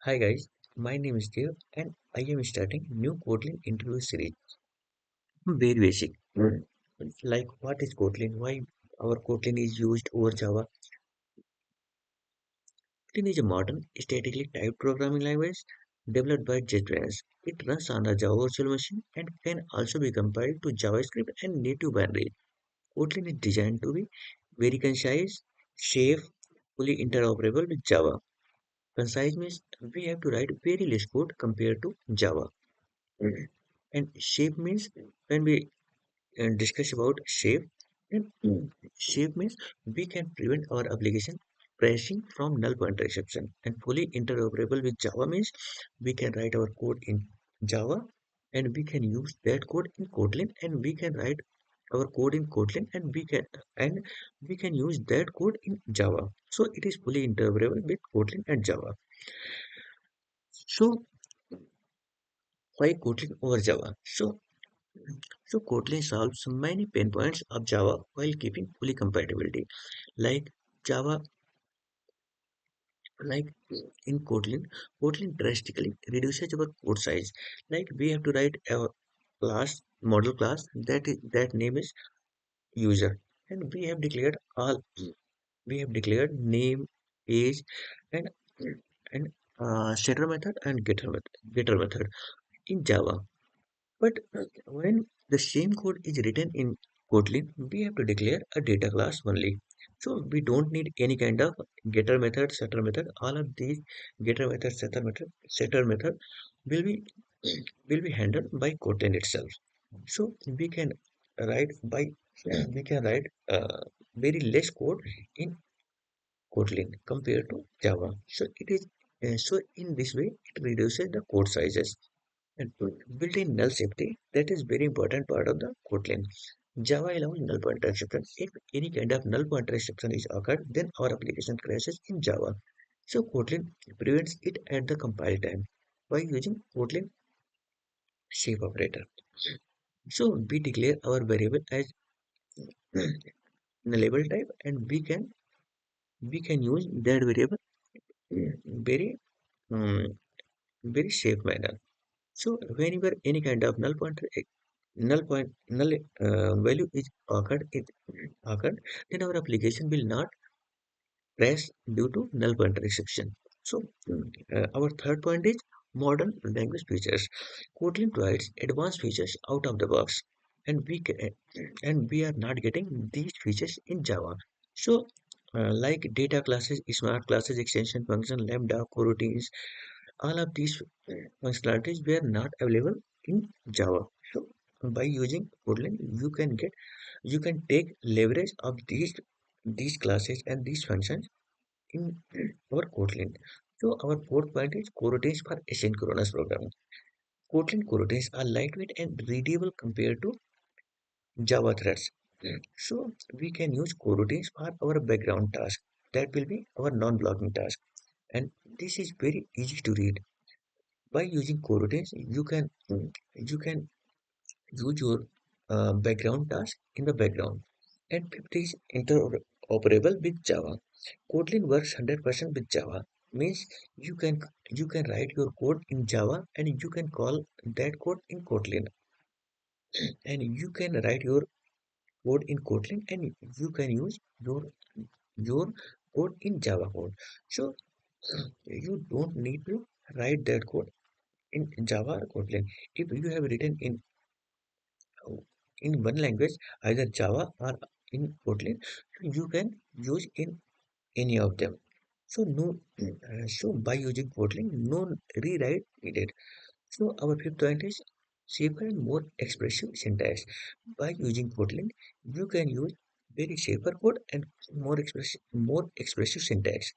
Hi guys, my name is Dev and I am starting new Kotlin interview series. Very basic. Like what is Kotlin? Why our Kotlin is used over Java? Kotlin is a modern statically typed programming language developed by JetBrains. It runs on a Java virtual machine and can also be compiled to JavaScript and native binaries. Kotlin is designed to be very concise, safe, fully interoperable with Java. Concise means we have to write very less code compared to Java. And shape means when we discuss about shape, then shape means we can prevent our application crashing from null pointer exception. And fully interoperable with Java means we can write our code in Java and we can use that code in Kotlin and we can write our code in Kotlin and we can use that code in Java. So it is fully interoperable with Kotlin and Java. So why Kotlin over Java? So Kotlin solves many pain points of Java while keeping fully compatibility. Like Java, like in Kotlin drastically reduces our code size. Like we have to write a model class that name is user, and we have declared name, age, and setter method and getter method in Java. But when the same code is written in Kotlin, we have to declare a data class only. So we don't need any kind of getter method, setter method. All of these getter method, setter method will be will be handled by Kotlin itself. So we can write very less code in Kotlin compared to Java. So in this way it reduces the code sizes. And built-in null safety, that is very important part of the Kotlin. Java allows null pointer exception. If any kind of null pointer exception is occurred, then our application crashes in Java. So Kotlin prevents it at the compile time by using Kotlin shape operator. So we declare our variable as nullable type, and we can use that variable very um, very safe manner. So whenever any kind of null value is occurred, then our application will not crash due to null pointer exception. So our third point is modern language features. Kotlin provides advanced features out of the box, and we are not getting these features in Java. So like data classes, smart classes, extension function, lambda, coroutines, all of these functionalities were not available in Java. So by using Kotlin, you can take leverage of these classes and these functions in our Kotlin. So our fourth point is coroutines for asynchronous programming. Kotlin coroutines are lightweight and readable compared to Java threads. So we can use coroutines for our background task. That will be our non-blocking task. And this is very easy to read. By using coroutines, you can use your background task in the background. And fifth is interoperable with Java. Kotlin works 100% with Java. Means you can write your code in Java and you can call that code in Kotlin. And you can write your code in Kotlin and you can use your code in Java code. So you don't need to write that code in Java or Kotlin. If you have written in one language, either Java or in Kotlin, you can use in any of them. So by using Kotlin, no rewrite needed. So our fifth point is safer and more expressive syntax. By using Kotlin, you can use very safer code and more expressive syntax.